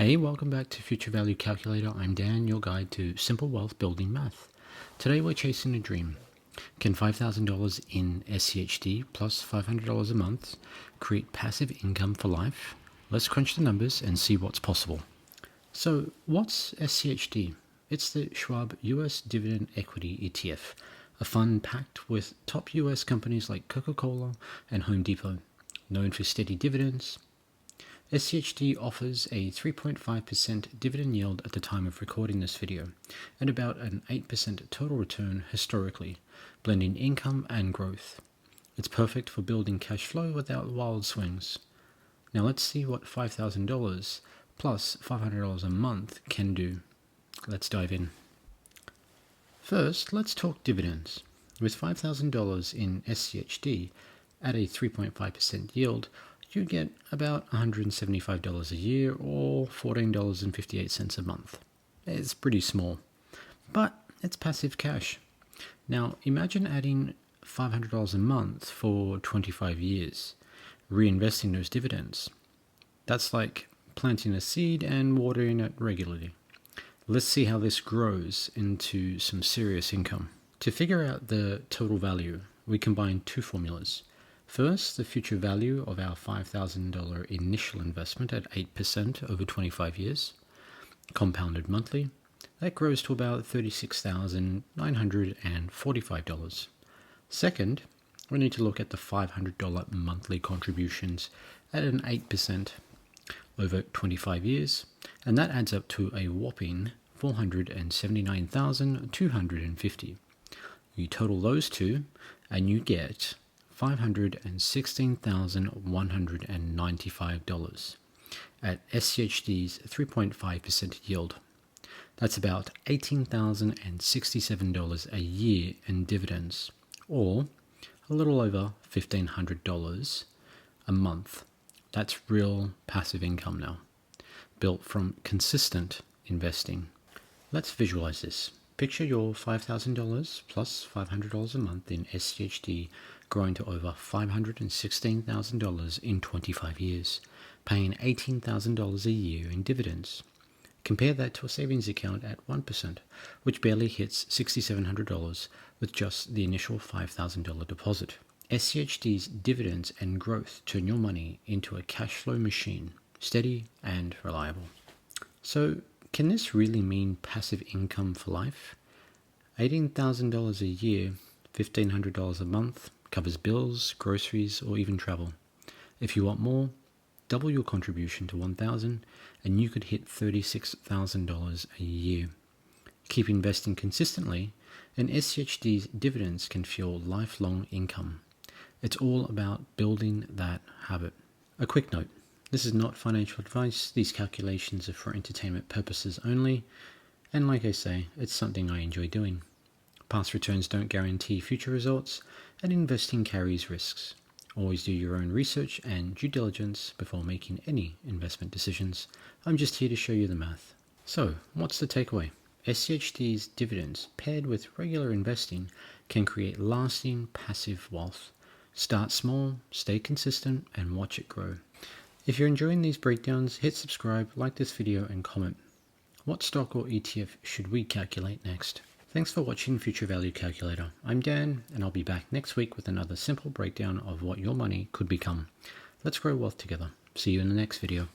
Hey, welcome back to Future Value Calculator. I'm Dan, your guide to simple wealth building math. Today we're chasing a dream. Can $5,000 in SCHD plus $500 a month create passive income for life? Let's crunch the numbers and see what's possible. So, what's SCHD? It's the Schwab U.S. Dividend Equity ETF, a fund packed with top U.S. companies like Coca-Cola and Home Depot, known for steady dividends. SCHD offers a 3.5% dividend yield at the time of recording this video, and about an 8% total return historically, blending income and growth. It's perfect for building cash flow without wild swings. Now let's see what $5,000 plus $500 a month can do. Let's dive in. First, let's talk dividends. With $5,000 in SCHD at a 3.5% yield, you get about $175 a year or $14.58 a month. It's pretty small, but it's passive cash. Now imagine adding $500 a month for 25 years, reinvesting those dividends. That's like planting a seed and watering it regularly. Let's see how this grows into some serious income. To figure out the total value, we combine two formulas. First, the future value of our $5,000 initial investment at 8% over 25 years, compounded monthly. That grows to about $36,945. Second, we need to look at the $500 monthly contributions at an 8% over 25 years, and that adds up to a whopping $479,250. You total those two, and you get $516,195 at SCHD's 3.5% yield. That's about $18,067 a year in dividends, or a little over $1,500 a month. That's real passive income now, built from consistent investing. Let's visualize this. Picture your $5,000 plus $500 a month in SCHD growing to over $516,000 in 25 years, paying $18,000 a year in dividends. Compare that to a savings account at 1%, which barely hits $6,700 with just the initial $5,000 deposit. SCHD's dividends and growth turn your money into a cash flow machine, steady and reliable. So, can this really mean passive income for life? $18,000 a year, $1,500 a month, covers bills, groceries, or even travel. If you want more, double your contribution to $1,000 and you could hit $36,000 a year. Keep investing consistently and SCHD's dividends can fuel lifelong income. It's all about building that habit. A quick note. This is not financial advice. These calculations are for entertainment purposes only. And like I say, it's something I enjoy doing. Past returns don't guarantee future results, and investing carries risks. Always do your own research and due diligence before making any investment decisions. I'm just here to show you the math. So, what's the takeaway? SCHD's dividends, paired with regular investing, can create lasting passive wealth. Start small, stay consistent, and watch it grow. If you're enjoying these breakdowns, hit subscribe, like this video, and comment. What stock or ETF should we calculate next? Thanks for watching Future Value Calculator. I'm Dan, and I'll be back next week with another simple breakdown of what your money could become. Let's grow wealth together. See you in the next video.